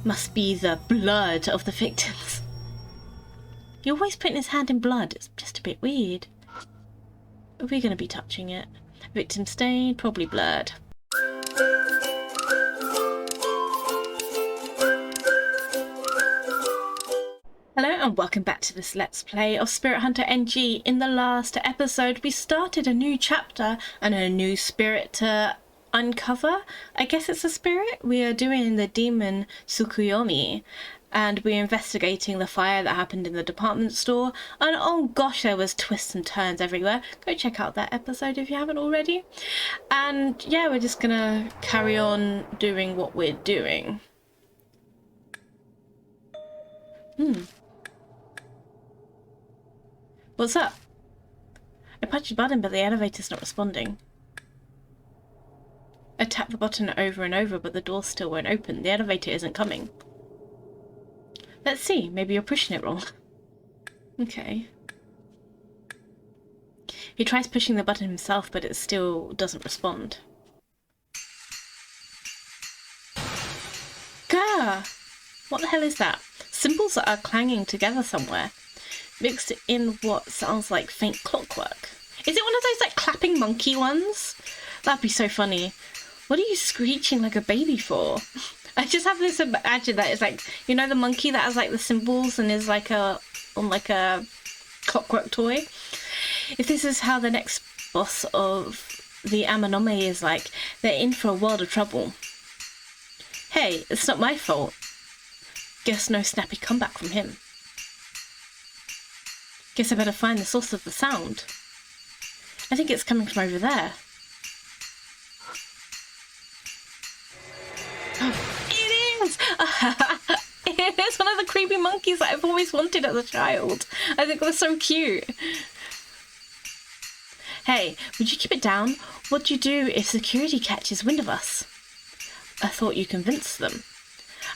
Must be the blood of the victims. You're always putting his hand in blood. It's just a bit weird. Are we going to be touching it? Victim stain, probably blood. Hello and welcome back to this Let's Play of Spirit Hunter NG. In the last episode we started a new chapter and a new spirit to uncover. I guess it's a spirit. We are doing the demon ℶ𝓂𝓂𝓒𝑒 and we're investigating the fire that happened in the department store, and oh gosh, there was twists and turns everywhere. Go check out that episode if you haven't already. And yeah, we're just gonna carry on doing what we're doing. What's up? I punched the button, but the elevator's not responding. I tap the button over and over, but the door still won't open. The elevator isn't coming. Let's see, maybe you're pushing it wrong. Okay. He tries pushing the button himself, but it still doesn't respond. Gah! What the hell is that? Symbols are clanging together somewhere, mixed in what sounds like faint clockwork. Is it one of those like clapping monkey ones? That'd be so funny. What are you screeching like a baby for? I just have this imagine that it's like, you know, the monkey that has like the symbols and is like on like a clockwork toy. If this is how the next boss of the ℂ𝕂𝕔𝑒 is like, they're in for a world of trouble. Hey, it's not my fault. Guess no snappy comeback from him. Guess I better find the source of the sound. I think it's coming from over there. It is! It's one of the creepy monkeys that I've always wanted as a child. I think they're so cute. Hey, would you keep it down? What do you do if security catches wind of us? I thought you convinced them.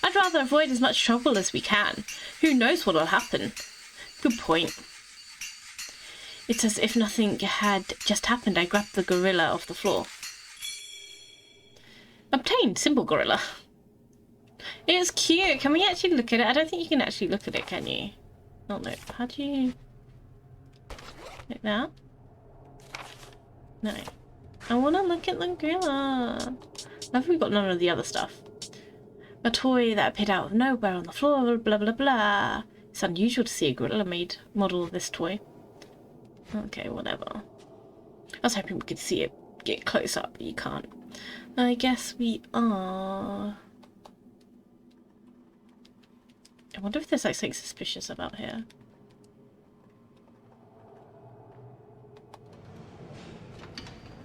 I'd rather avoid as much trouble as we can. Who knows what'll happen? Good point. It's as if nothing had just happened. I grabbed the gorilla off the floor. Obtained symbol gorilla. It's cute. Can we actually look at it? I don't think you can actually look at it, can you? Oh no. How do you... Like that? No. I want to look at the gorilla. Have we got none of the other stuff? A toy that appeared out of nowhere on the floor, blah blah blah. It's unusual to see a gorilla made model of this toy. Okay, whatever. I was hoping we could see it get close up, but you can't. I guess we are... I wonder if there's like something suspicious about here.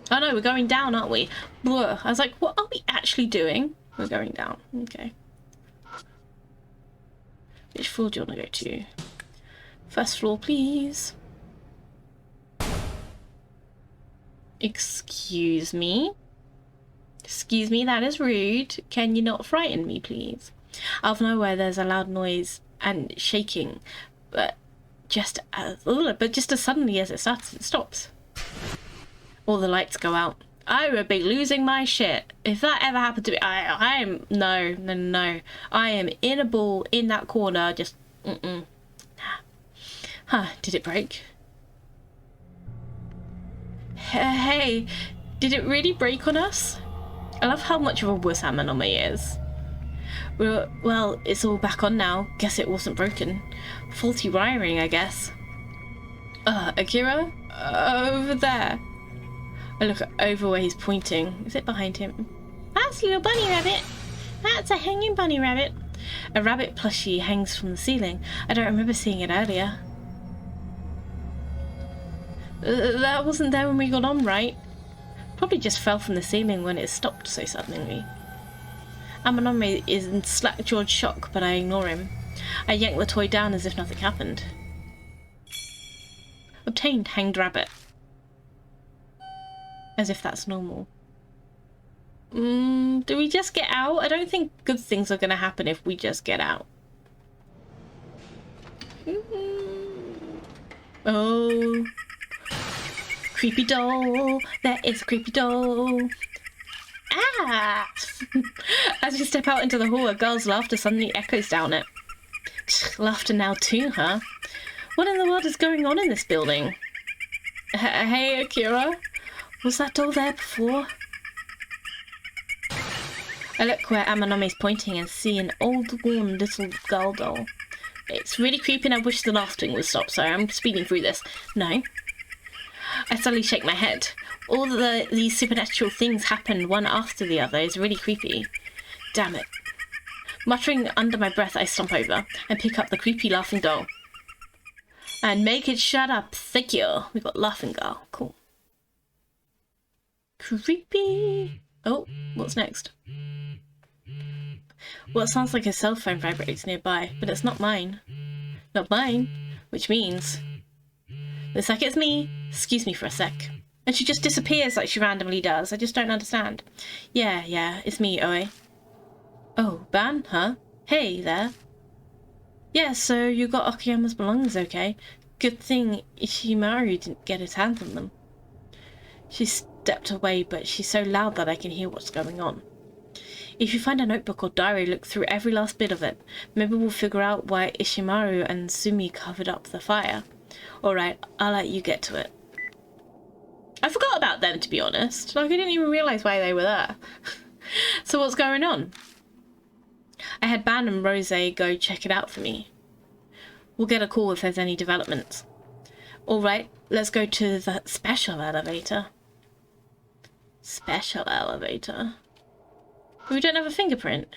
Oh no, we're going down, aren't we? Blah. I was like, what are we actually doing? We're going down. Okay. Which floor do you want to go to? First floor, please. Excuse me? Excuse me, that is rude. Can you not frighten me, please? Out of nowhere, there's a loud noise and shaking, but just as suddenly as it starts, it stops. All the lights go out. I would be losing my shit if that ever happened to me. No. I am in a ball in that corner. Just Huh? Did it break? Hey, did it really break on us? I love how much of a wuss ℂ𝕂𝕂𝓂𝓂𝓂 is. Well, it's all back on now. Guess it wasn't broken. Faulty wiring, I guess. Akira? Over there. I look over where he's pointing. Is it behind him? That's a little bunny rabbit. That's a hanging bunny rabbit. A rabbit plushie hangs from the ceiling. I don't remember seeing it earlier. That wasn't there when we got on, right? Probably just fell from the ceiling when it stopped so suddenly. ℂ𝕂𝕂𝓂𝓂𝓂 is in slack-jawed shock, but I ignore him. I yank the toy down as if nothing happened. Obtained hanged rabbit. As if that's normal. Do we just get out? I don't think good things are going to happen if we just get out. Oh. Creepy doll. There is a creepy doll. Ah! As you step out into the hall, a girl's laughter suddenly echoes down it. Laughter now too, huh? What in the world is going on in this building? Hey, Akira? Was that doll there before? I look where Izanami's pointing and see an old, worn little girl doll. It's really creepy and I wish the laughing would stop, so I'm speeding through this. No. I suddenly shake my head. All these supernatural things happen one after the other. It's really creepy. Damn it. Muttering under my breath, I stomp over and pick up the creepy laughing doll. And make it shut up. Thank you. We got laughing girl. Cool. Creepy. Oh, what's next? What sounds like a cell phone vibrates nearby, but it's not mine. Not mine, which means... Looks like it's me. Excuse me for a sec. And she just disappears like she randomly does. I just don't understand. Yeah, it's me, Oe. Oh, Ban, huh? Hey there. Yeah, so you got Akiyama's belongings okay. Good thing Ishimaru didn't get his hands on them. She stepped away, but she's so loud that I can hear what's going on. If you find a notebook or diary, look through every last bit of it. Maybe we'll figure out why Ishimaru and Sumi covered up the fire. Alright, I'll let you get to it. I forgot about them, to be honest. Like, I didn't even realise why they were there. So what's going on? I had Ban and Rose go check it out for me. We'll get a call if there's any developments. Alright, let's go to the special elevator. Special elevator? We don't have a fingerprint.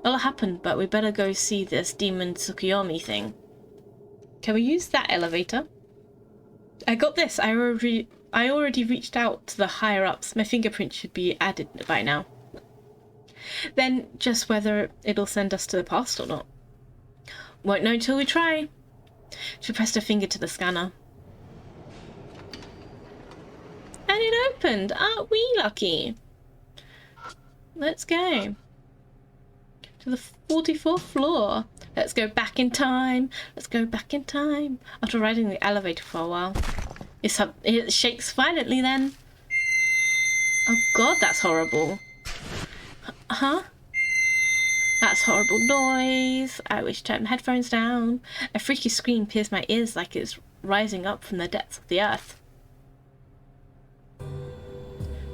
A lot happened, but we better go see this demon Tsukuyomi thing. Can we use that elevator? I got this. I already reached out to the higher ups. My fingerprint should be added by now. Then just whether it'll send us to the past or not. Won't know until we try. She pressed her finger to the scanner. And it opened. Aren't we lucky? Let's go. To the 44th floor. Let's go back in time. Let's go back in time. After riding the elevator for a while. It shakes violently then. Oh god, that's horrible. Huh? That's horrible noise. I wish to turn my headphones down. A freaky scream pierced my ears like it's rising up from the depths of the earth.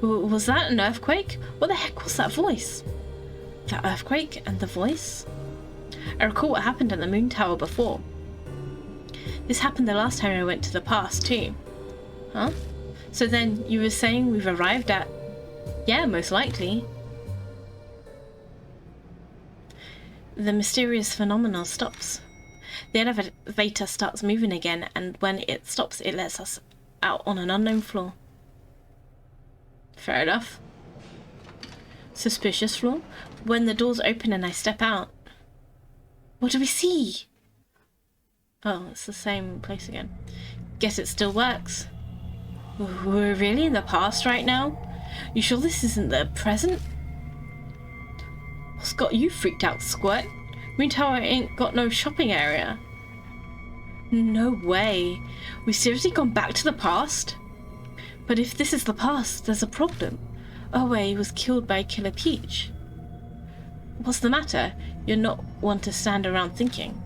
Was that an earthquake? What the heck was that voice? That earthquake and the voice? I recall what happened at the moon tower before. This happened the last time I went to the past too. Huh? So then you were saying we've arrived at... Yeah, most likely. The mysterious phenomenon stops. The elevator starts moving again, and when it stops, it lets us out on an unknown floor. Fair enough. Suspicious floor? When the doors open and I step out. What do we see? Oh, it's the same place again. Guess it still works. We're really in the past right now? You sure this isn't the present? What's got you freaked out, Squirt? Moon Tower ain't got no shopping area. No way. We seriously gone back to the past? But if this is the past, there's a problem. ℂ𝕗𝓂𝓒e was killed by Killer Peach. What's the matter? You're not one to stand around thinking.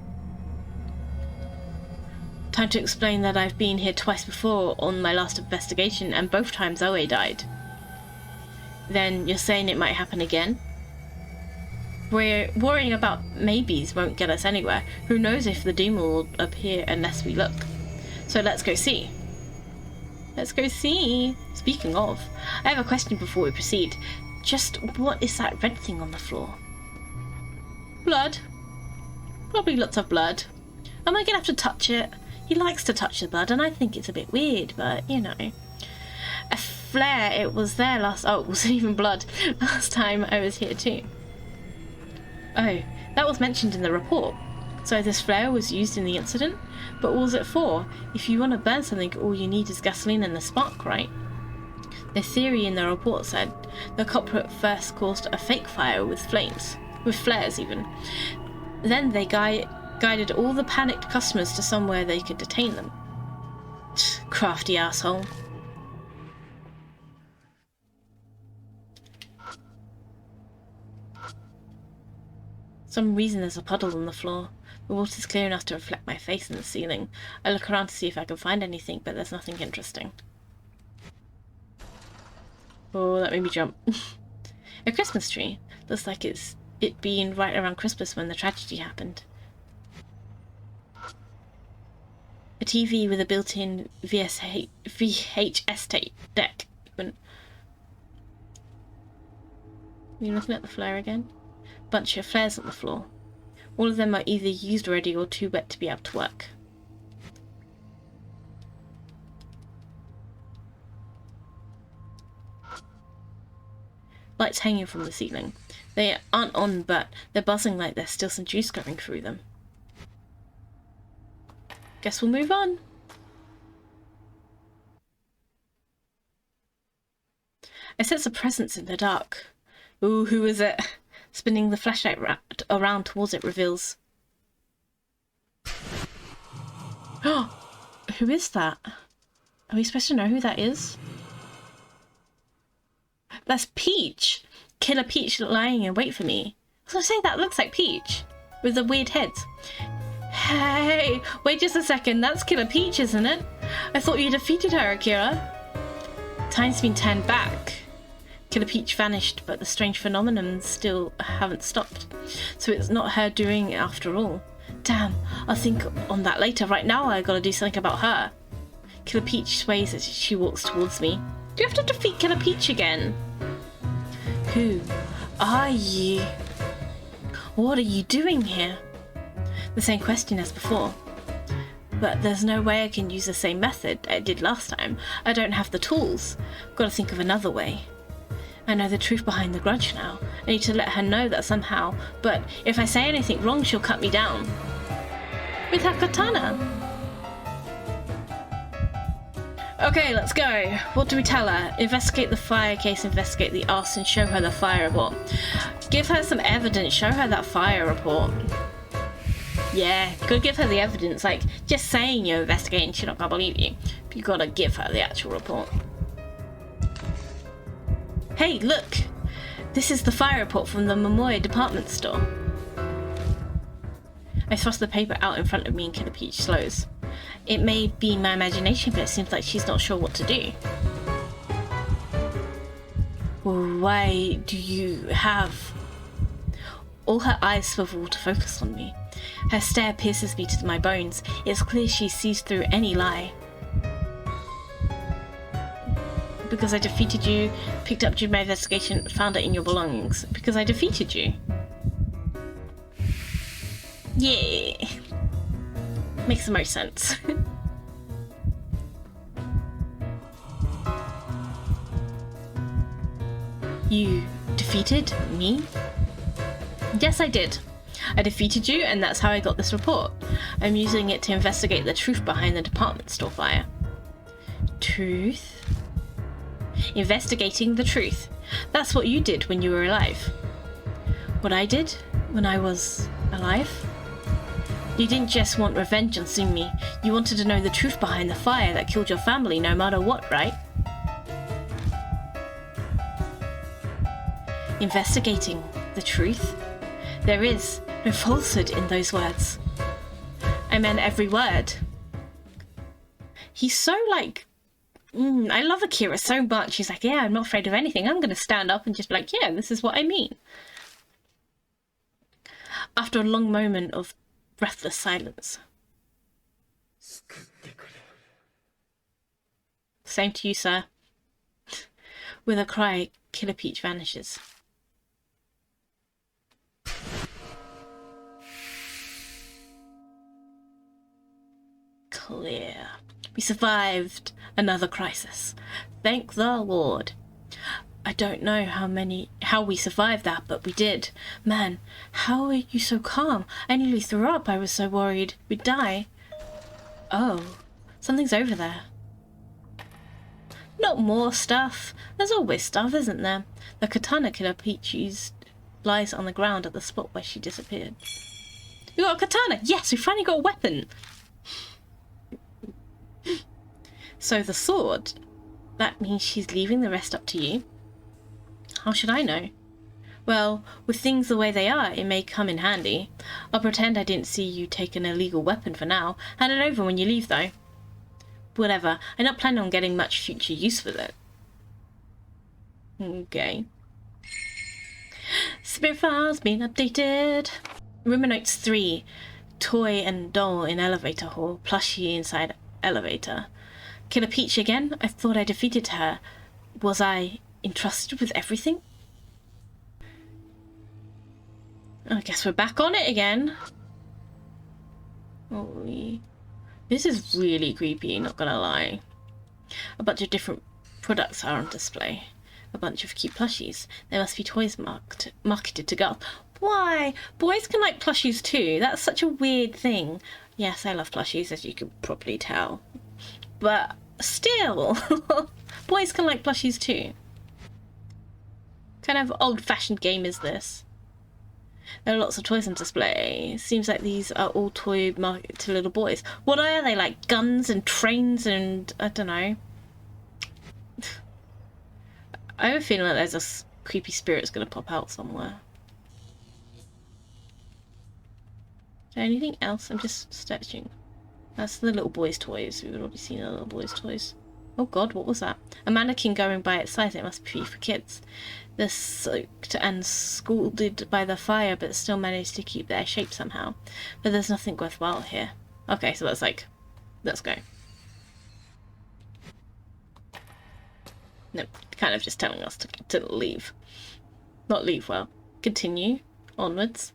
Time to explain that I've been here twice before on my last investigation, and both times ℂ𝕗𝓂𝓒e died. Then you're saying it might happen again? We're worrying about maybes won't get us anywhere. Who knows if the demon will appear unless we look. So let's go see. Let's go see. Speaking of, I have a question before we proceed. Just what is that red thing on the floor? Blood. Probably lots of blood. Am I gonna have to touch it? He likes to touch the blood, and I think it's a bit weird, but you know. A flare, it was there last... Oh, it wasn't even blood. Last time I was here too. Oh, that was mentioned in the report. So this flare was used in the incident? But what was it for? If you want to burn something, all you need is gasoline and a spark, right? The theory in the report said the culprit first caused a fake fire with flames. With flares even. Then they guided all the panicked customers to somewhere they could detain them. Crafty asshole. some reason there's a puddle on the floor. The water's clear enough to reflect my face in the ceiling. I look around to see if I can find anything, but there's nothing interesting. Oh, that made me jump. A Christmas tree. Looks like it being right around Christmas when the tragedy happened. A TV with a built-in VHS tape deck. You looking at the flare again? Bunch of flares on the floor. All of them are either used already or too wet to be able to work. Lights hanging from the ceiling. They aren't on, but they're buzzing like there's still some juice going through them. Guess we'll move on. I sense a presence in the dark. Ooh, who is it? Spinning the flashlight around towards it reveals. Oh, who is that? Are we supposed to know who that is? That's Peach! Killer Peach lying in wait for me. I was gonna say, that looks like Peach. With the weird head. Hey! Wait just a second, that's Killer Peach, isn't it? I thought you defeated her, Akira. Time's been turned back. Killer Peach vanished, but the strange phenomenon still haven't stopped. So it's not her doing it after all. Damn, I'll think on that later. Right now I gotta do something about her. Killer Peach sways as she walks towards me. Do you have to defeat Killer Peach again? Who are you? What are you doing here? The same question as before. But there's no way I can use the same method I did last time. I don't have the tools. Gotta think of another way. I know the truth behind the grudge now. I need to let her know that somehow, but if I say anything wrong, she'll cut me down. With her katana. Okay, let's go. What do we tell her? Investigate the fire case, investigate the arson, show her the fire report. Give her some evidence, show her that fire report. Yeah, go give her the evidence. Like, just saying you're investigating, she's not gonna believe you. You gotta give her the actual report. Hey, look! This is the fire report from the ℂ𝕙𝕗 department store. I thrust the paper out in front of me and Killer Peach slows. It may be my imagination, but it seems like she's not sure what to do. Why do you have... All her eyes swivel to focus on me. Her stare pierces me to my bones. It's clear she sees through any lie. Because I defeated you, picked up during my investigation, found it in your belongings. Because I defeated you. Yeah. Makes the most sense. You defeated me? Yes, I did. I defeated you, and that's how I got this report. I'm using it to investigate the truth behind the department store fire. Truth? Investigating the truth. That's what you did when you were alive. What I did when I was alive? You didn't just want revenge on Sumi. You wanted to know the truth behind the fire that killed your family no matter what, right? Investigating the truth? There is no falsehood in those words. I meant every word. He's so like... I love Akira so much. He's like, yeah, I'm not afraid of anything. I'm going to stand up and just be like, yeah, this is what I mean. After a long moment of breathless silence. Same to you, sir. With a cry, Killer Peach vanishes. Clear. We survived another crisis. Thank the Lord. I don't know how we survived that, but we did. Man, how are you so calm? I nearly threw up. I was so worried we'd die. Oh, something's over there. Not more stuff. There's always stuff, isn't there? The katana Killer Peach used lies on the ground at the spot where she disappeared. We got a katana! Yes, we finally got a weapon! So the sword, that means she's leaving the rest up to you? How should I know? Well, with things the way they are, it may come in handy. I'll pretend I didn't see you take an illegal weapon for now. Hand it over when you leave, though. Whatever. I'm not planning on getting much future use with it. Okay. Spirit files being updated. Rumor notes 3. Toy and doll in elevator hall. Plushie inside elevator. Killer Peach again? I thought I defeated her. Was I entrusted with everything? I guess we're back on it again. Holy. This is really creepy, not gonna lie. A bunch of different products are on display. A bunch of cute plushies. There must be toys marketed to girls. Why? Boys can like plushies too. That's such a weird thing. Yes, I love plushies, as you can probably tell. But still, boys can like plushies too. Kind of old-fashioned game is this? There are lots of toys on display. Seems like these are all toy marketed to little boys. What are they, like guns and trains and I don't know. I have a feeling like there's a creepy spirit's gonna pop out somewhere. Is there anything else? I'm just searching. That's the little boys' toys. We've already seen the little boys' toys. Oh god, what was that? A mannequin going by its size. It must be for kids. They're soaked and scalded by the fire, but still managed to keep their shape somehow. But there's nothing worthwhile here. Okay, so that's like, let's go. No, kind of just telling us to leave. Not leave, well, continue onwards.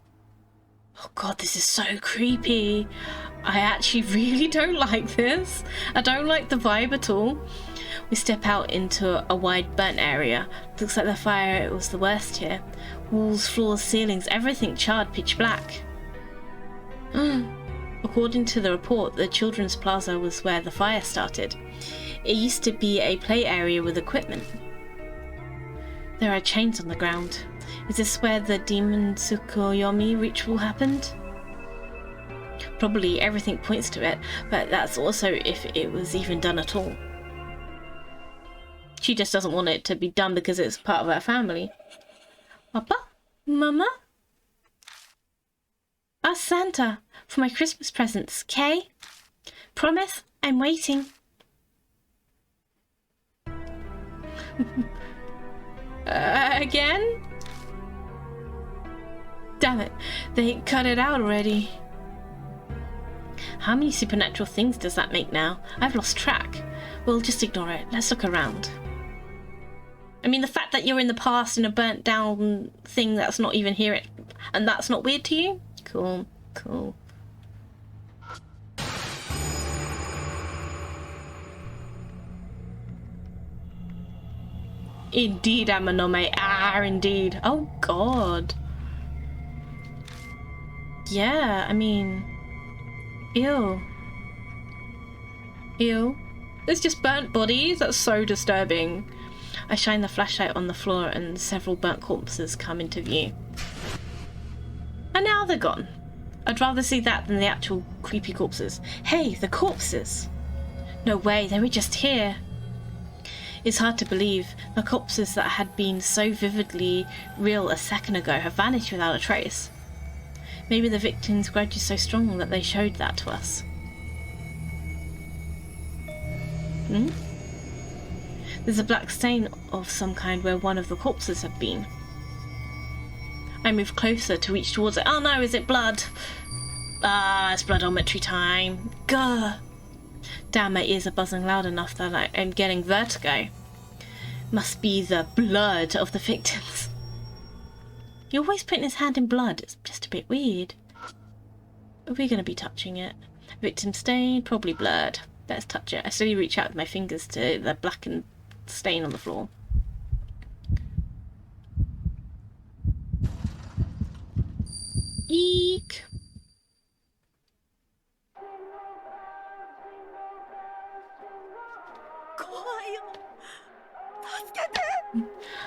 Oh god, this is so creepy. I actually really don't like this. I don't like the vibe at all. We step out into a wide burnt area. Looks like the fire was the worst here. Walls, floors, ceilings, everything charred pitch black. According to the report, the children's plaza was where the fire started. It used to be a play area with equipment. There are chains on the ground. Is this where the demon Tsukuyomi ritual happened? Probably everything points to it, but that's also if it was even done at all. She just doesn't want it to be done because it's part of her family. Papa? Mama? Ask Santa for my Christmas presents, Kay? Promise? I'm waiting. Again? Damn it, they cut it out already. How many supernatural things does that make now? I've lost track. We'll just ignore it. Let's look around. I mean, the fact that you're in the past in a burnt down thing that's not even here, and that's not weird to you? Cool, cool. Indeed, Amanome. Ah, indeed. Oh, God. Yeah, I mean... Ew. Ew. It's just burnt bodies? That's so disturbing. I shine the flashlight on the floor and several burnt corpses come into view. And now they're gone. I'd rather see that than the actual creepy corpses. Hey, the corpses! No way, they were just here. It's hard to believe. The corpses that had been so vividly real a second ago have vanished without a trace. Maybe the victim's grudge is so strong that they showed that to us. There's a black stain of some kind where one of the corpses had been. I move closer to reach towards it. Oh no, is it blood? Ah, it's bloodometry time. Gah! Damn, my ears are buzzing loud enough that I am getting vertigo. Must be the blood of the victims. You're always putting his hand in blood. It's just a bit weird. Are we going to be touching it? Victim stain, probably blood. Let's touch it. I slowly reach out with my fingers to the blackened stain on the floor. Eek!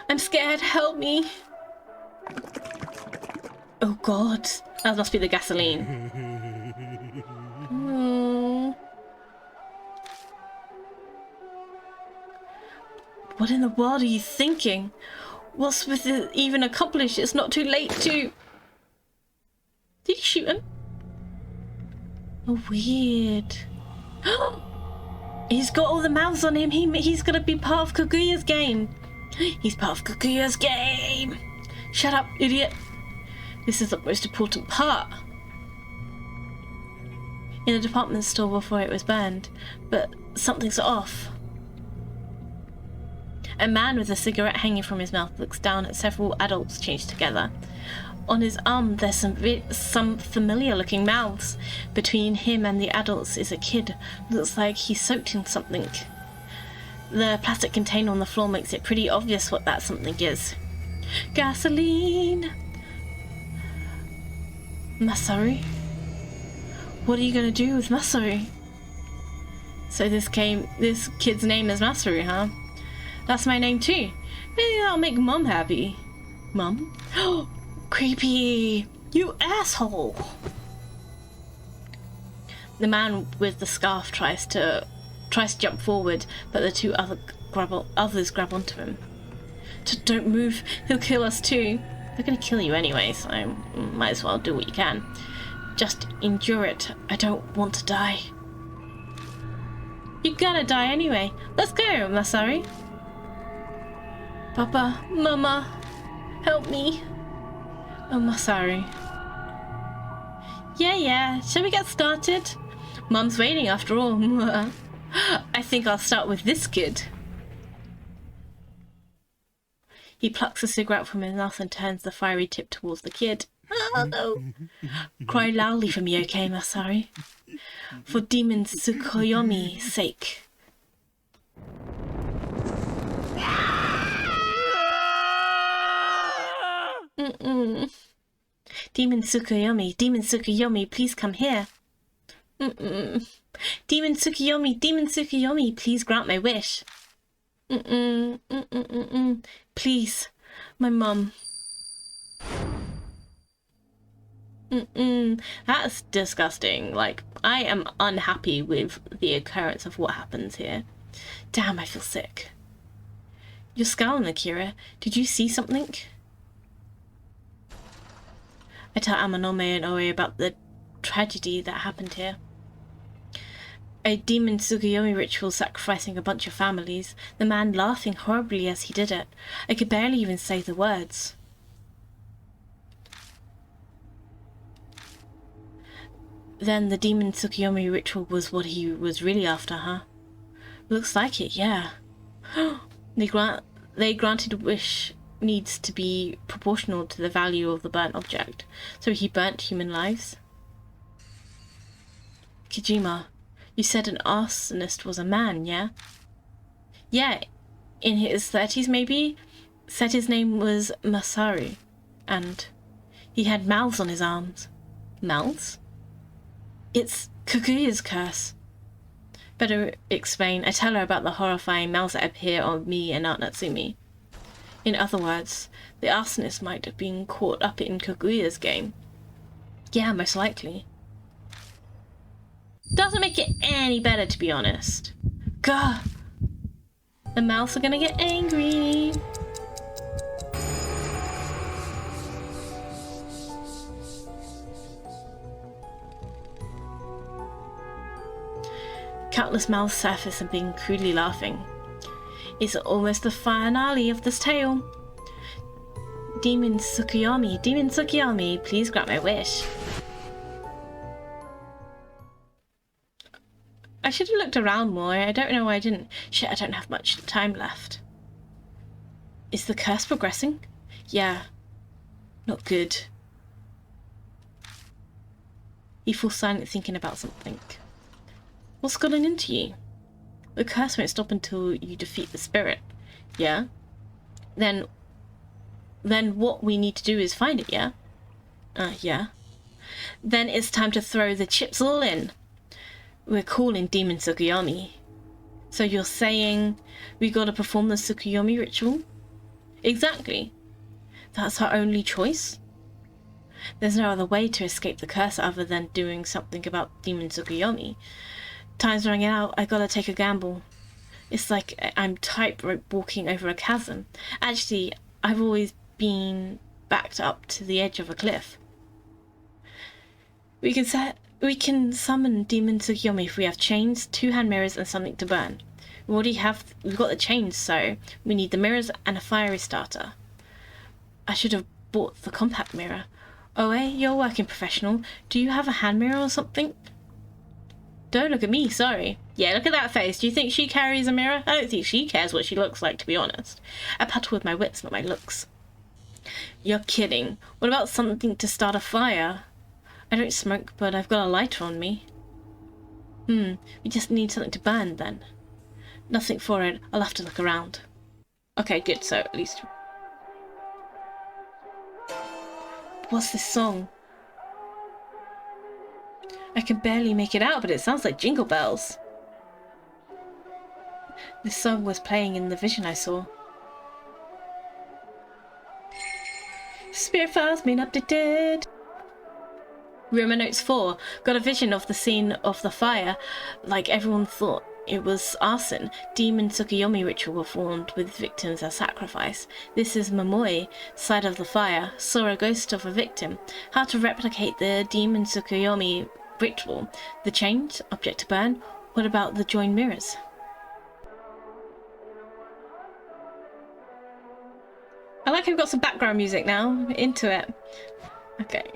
I'm scared, help me. Oh god, that must be the gasoline. Oh. What in the world are you thinking? What's with it even accomplished? It's not too late to... Did he shoot him? Oh, weird. He's got all the mouths on him. He's gonna be part of Kaguya's game. He's part of Kaguya's game. Shut up, idiot. This is the most important part. In the department store before it was burned, but something's off. A man with a cigarette hanging from his mouth looks down at several adults changed together. On his arm there's some familiar looking mouths. Between him and the adults is a kid. Looks like he's soaked in something. The plastic container on the floor makes it pretty obvious what that something is. Gasoline! Masaru? What are you gonna do with Masaru? So this kid's name is Masaru, huh? That's my name too. Maybe that'll make Mom happy. Mom? Creepy! You asshole! The man with the scarf tries to jump forward, but the two others grab onto him. Don't move, he'll kill us too. They're gonna kill you anyway, so might as well do what you can. Just endure it. I don't want to die. You're gonna die anyway. Let's go, Masaru. Papa, Mama, help me. Oh, Masaru. Yeah, shall we get started? Mum's waiting after all. I think I'll start with this kid. He plucks a cigarette from his mouth and turns the fiery tip towards the kid. Oh no. Cry loudly for me, okay, Masaru? For demon ℒ𝕁𝑒𝒶𝓈𝑒's sake. Demon ℒ𝕁𝑒𝒶𝓈𝑒, please come here. Demon ℒ𝕁𝑒𝒶𝓈𝑒, please grant my wish. Please, my mum. That's disgusting. Like, I am unhappy with the occurrence of what happens here. Damn, I feel sick. You're scowling, 𝒾𝓀𝓃. Did you see something? I tell Izanami and Oe about the tragedy that happened here. A demon ℒ𝕁𝑒𝒶𝓈𝑒 ritual sacrificing a bunch of families, the man laughing horribly as he did it. I could barely even say the words. Then the demon ℒ𝕁𝑒𝒶𝓈𝑒 ritual was what he was really after, huh? Looks like it, yeah. They granted wish needs to be proportional to the value of the burnt object, so he burnt human lives. Kojima, you said an arsonist was a man, yeah? Yeah, in his 30s maybe. Said his name was Masaru, and he had mouths on his arms. Mouths? It's Kaguya's curse. Better explain. I tell her about the horrifying mouths that appear on me and Aunt Natsumi. In other words, the arsonist might have been caught up in Kaguya's game. Yeah, most likely. Doesn't make it any better, to be honest. Gah! The mouths are gonna get angry. Countless mouths surface and begin crudely laughing. It's almost the finale of this tale. Demon ℒ𝕁𝑒𝒶𝓈𝑒, please grant my wish. I should have looked around more. I don't know why I didn't. Shit, I don't have much time left. Is the curse progressing? Yeah. Not good. He falls silent, thinking about something. What's gotten into you? The curse won't stop until you defeat the spirit. Yeah? Then what we need to do is find it, yeah? Yeah. Then it's time to throw the chips all in. We're calling demon ℒ𝕁𝑒𝒶𝓈𝑒. So you're saying we gotta perform the ℒ𝕁𝑒𝒶𝓈𝑒 ritual? Exactly. That's our only choice? There's no other way to escape the curse other than doing something about demon ℒ𝕁𝑒𝒶𝓈𝑒. Time's running out, I gotta take a gamble. It's like I'm tightrope walking over a chasm. Actually, I've always been backed up to the edge of a cliff. We can summon Demon Tsukiyomi if we have chains, 2 hand mirrors, and something to burn. We've got the chains, so we need the mirrors and a fiery starter. I should have bought the compact mirror. ℂ𝕙, you're a working professional. Do you have a hand mirror or something? Don't look at me, sorry. Yeah, look at that face. Do you think she carries a mirror? I don't think she cares what she looks like, to be honest. I battle with my wits, not my looks. You're kidding. What about something to start a fire? I don't smoke, but I've got a lighter on me. We just need something to burn, then. Nothing for it. I'll have to look around. Okay, good, so at least... What's this song? I can barely make it out, but it sounds like Jingle Bells. This song was playing in the vision I saw. Spirit files been updated. Rumor notes 4. Got a vision of the scene of the fire. Like everyone thought it was arson. Demon Tsukiyomi ritual performed with victims as sacrifice. This is ℵ𝕁, side of the fire. Saw a ghost of a victim. How to replicate the Demon Tsukiyomi ritual. The chains, object to burn. What about the joined mirrors? I like we've got some background music now. Into it. Okay.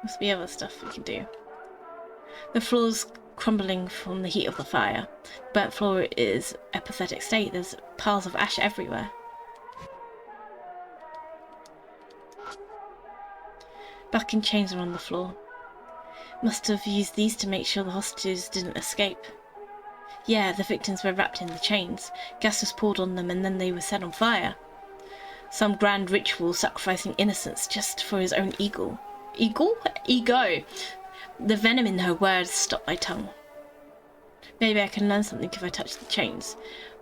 Must be other stuff we can do. The floor's crumbling from the heat of the fire. Burnt floor is a pathetic state. There's piles of ash everywhere. Bucking chains are on the floor. Must have used these to make sure the hostages didn't escape. Yeah, the victims were wrapped in the chains. Gas was poured on them and then they were set on fire. Some grand ritual sacrificing innocence just for his own ego. Ego! The venom in her words stopped my tongue. Maybe I can learn something if I touch the chains.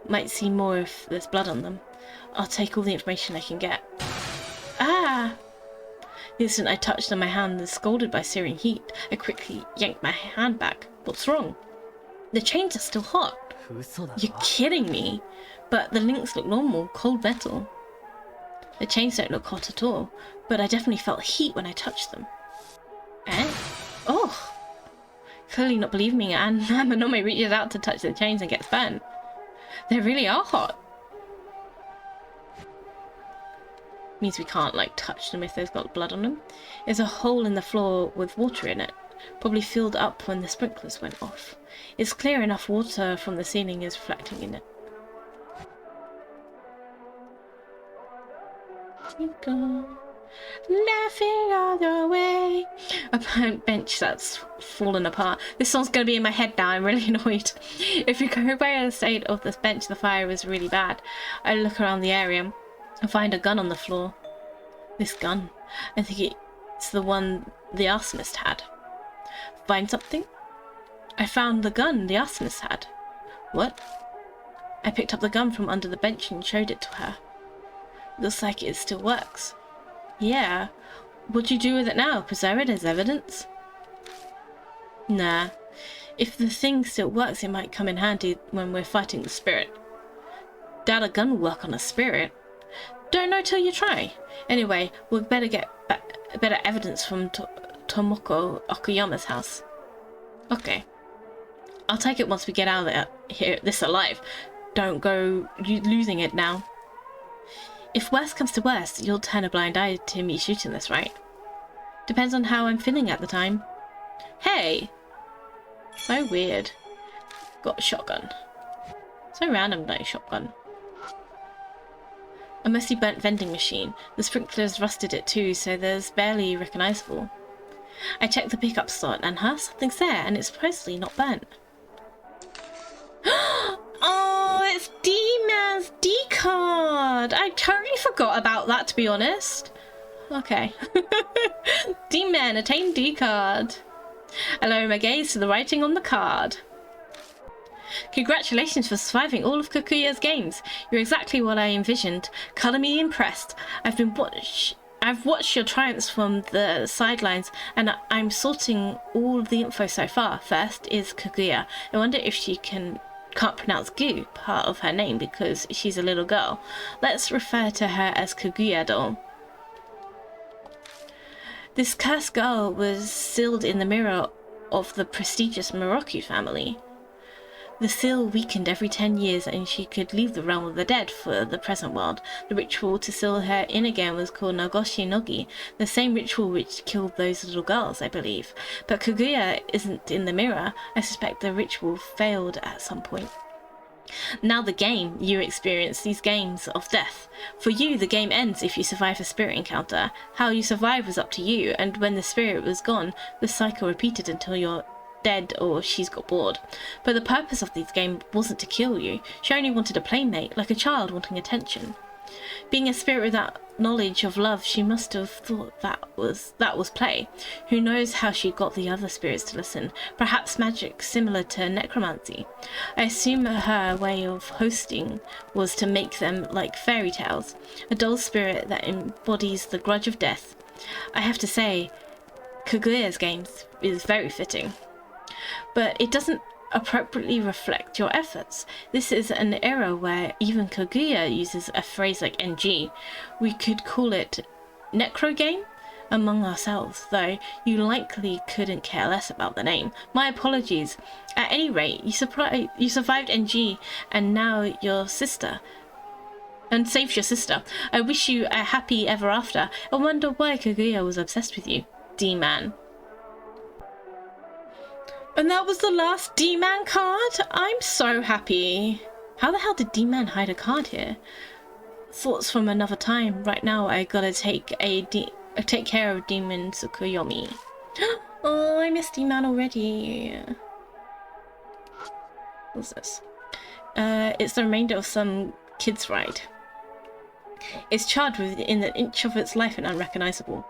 Might see more if there's blood on them. I'll take all the information I can get. Ah! The instant I touched them, my hand was scalded by searing heat. I quickly yanked my hand back. What's wrong? The chains are still hot. You're kidding me. But the links look normal, cold metal. The chains don't look hot at all, but I definitely felt heat when I touched them. Eh? Oh! Clearly not believing me, and ℵ𝕁 reaches out to touch the chains and gets burnt. They really are hot. Means we can't, like, touch them if they've got blood on them. There's a hole in the floor with water in it, probably filled up when the sprinklers went off. It's clear enough water from the ceiling is reflecting in it. Laughing all the way. A bench that's fallen apart. This song's gonna be in my head now. I'm really annoyed. If you go by the state of this bench, the fire was really bad. I look around the area and find a gun on the floor. This gun. I think it's the one the arsonist had. Find something? I found the gun the arsonist had. What? I picked up the gun from under the bench and showed it to her. Looks like it still works. Yeah. What do you do with it now? Preserve it as evidence? Nah. If the thing still works, it might come in handy when we're fighting the spirit. Doubt a gun will work on a spirit. Don't know till you try. Anyway, we'd better get better evidence from Tomoko Okuyama's house. Okay. I'll take it once we get out of here, this alive. Don't go losing it now. If worst comes to worst, you'll turn a blind eye to me shooting this, right? Depends on how I'm feeling at the time. Hey! So weird. Got a shotgun. So random, no shotgun. A mostly burnt vending machine. The sprinklers rusted it too, so there's barely recognisable. I checked the pickup slot and something's there, and it's supposedly not burnt. Oh, it's D-Man's D-card! I totally forgot about that, to be honest. Okay. D-Man, attain D-card. I lower my gaze to the writing on the card. Congratulations for surviving all of Kakuya's games. You're exactly what I envisioned. Colour me impressed. I've watched your triumphs from the sidelines, and I'm sorting all of the info so far. First is Kaguya. I wonder if she can can't pronounce gu, part of her name, because she's a little girl. Let's refer to her as ℏ𝑗𝑒. This cursed girl was sealed in the mirror of the prestigious ℏ𝕗𝑒𝑒 family. The seal weakened every 10 years and she could leave the realm of the dead for the present world. The ritual to seal her in again was called ℚ𝕏𝑒𝑒, the same ritual which killed those little girls, I believe. But ℏ𝑗𝑒 isn't in the mirror. I suspect the ritual failed at some point. Now the game, you experience these games of death. For you, the game ends if you survive a spirit encounter. How you survive was up to you, and when the spirit was gone, the cycle repeated until you're dead or she's got bored. But the purpose of this game wasn't to kill you. She only wanted a playmate, like a child wanting attention. Being a spirit without knowledge of love, she must have thought that was play. Who knows how she got the other spirits to listen? Perhaps magic similar to necromancy. I assume her way of hosting was to make them like fairy tales, a dull spirit that embodies the grudge of death. I have to say, ℏ𝑗𝑒's games is very fitting. But it doesn't appropriately reflect your efforts. This is an era where even ℏ𝑗𝑒 uses a phrase like NG. We could call it necro game among ourselves, though you likely couldn't care less about the name. My apologies. At any rate, you survived NG and now your sister. And saved your sister. I wish you a happy ever after. I wonder why ℏ𝑗𝑒 was obsessed with you. D-Man. And that was the last D-Man card? I'm so happy. How the hell did D-Man hide a card here? Thoughts from another time. Right now I gotta take care of Demon Tsukuyomi. Oh, I missed D-Man already. What's this? It's the remainder of some kid's ride. It's charred within an inch of its life and unrecognizable.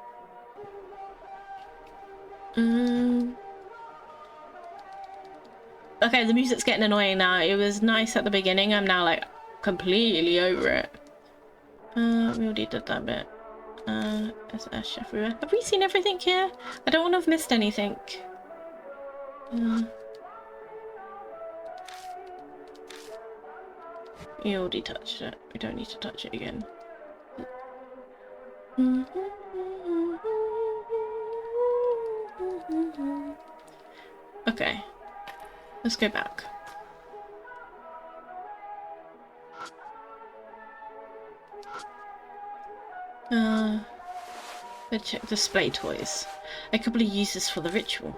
Okay, the music's getting annoying now. It was nice at the beginning. I'm now like completely over it. We already did that bit. There's ash everywhere. Have we seen everything here? I don't want to have missed anything. You already touched it. We don't need to touch it again. Okay. Let's go back. Let's check display toys. I could probably use this for the ritual.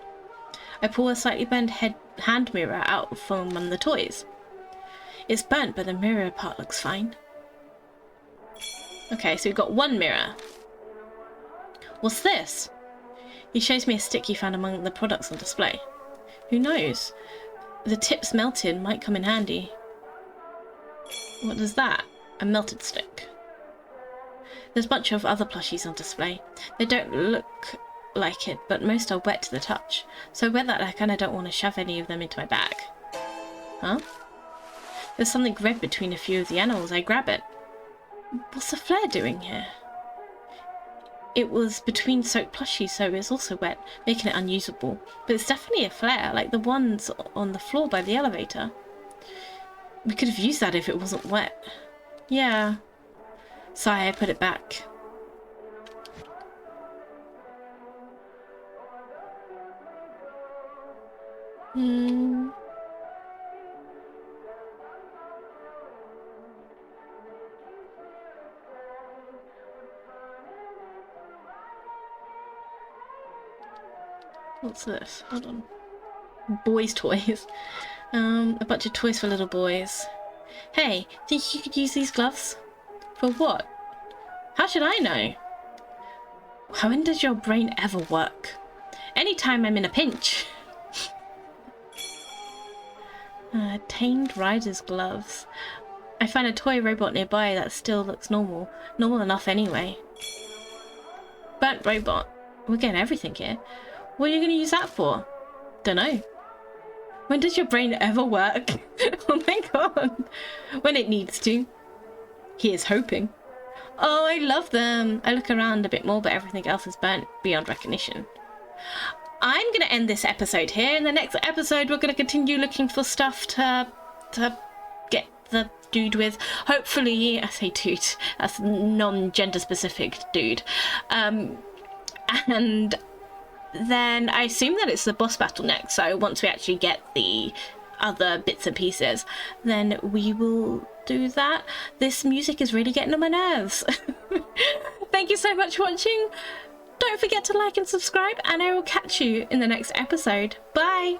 I pull a slightly bent hand mirror out from one of the toys. It's burnt, but the mirror part looks fine. Okay, so we've got one mirror. What's this? He shows me a stick he found among the products on display. Who knows? The tips melted might come in handy. What is that? A melted stick. There's a bunch of other plushies on display. They don't look like it, but most are wet to the touch. So wet that I kinda don't want to shove any of them into my bag. Huh? There's something red between a few of the animals. I grab it. What's the flare doing here? It was between soaked plushies, so it's also wet, making it unusable. But it's definitely a flare, like the ones on the floor by the elevator. We could have used that if it wasn't wet. Yeah. Sorry, I put it back. What's this? Hold on. Boys' toys. A bunch of toys for little boys. Hey, think you could use these gloves? For what? How should I know? When does your brain ever work? Anytime I'm in a pinch. Tamed rider's gloves. I find a toy robot nearby that still looks normal. Normal enough anyway. Burnt robot. We're getting everything here. What are you going to use that for? Dunno. When does your brain ever work? Oh my god. When it needs to. Here's hoping. Oh, I love them. I look around a bit more, but everything else is burnt beyond recognition. I'm going to end this episode here. In the next episode, we're going to continue looking for stuff to to get the dude with. Hopefully, I say dude, that's non-gender specific dude. And then I assume that it's the boss battle next, so once we actually get the other bits and pieces, then we will do that. This music is really getting on my nerves. Thank you so much for watching. Don't forget to like and subscribe, and I will catch you in the next episode. Bye!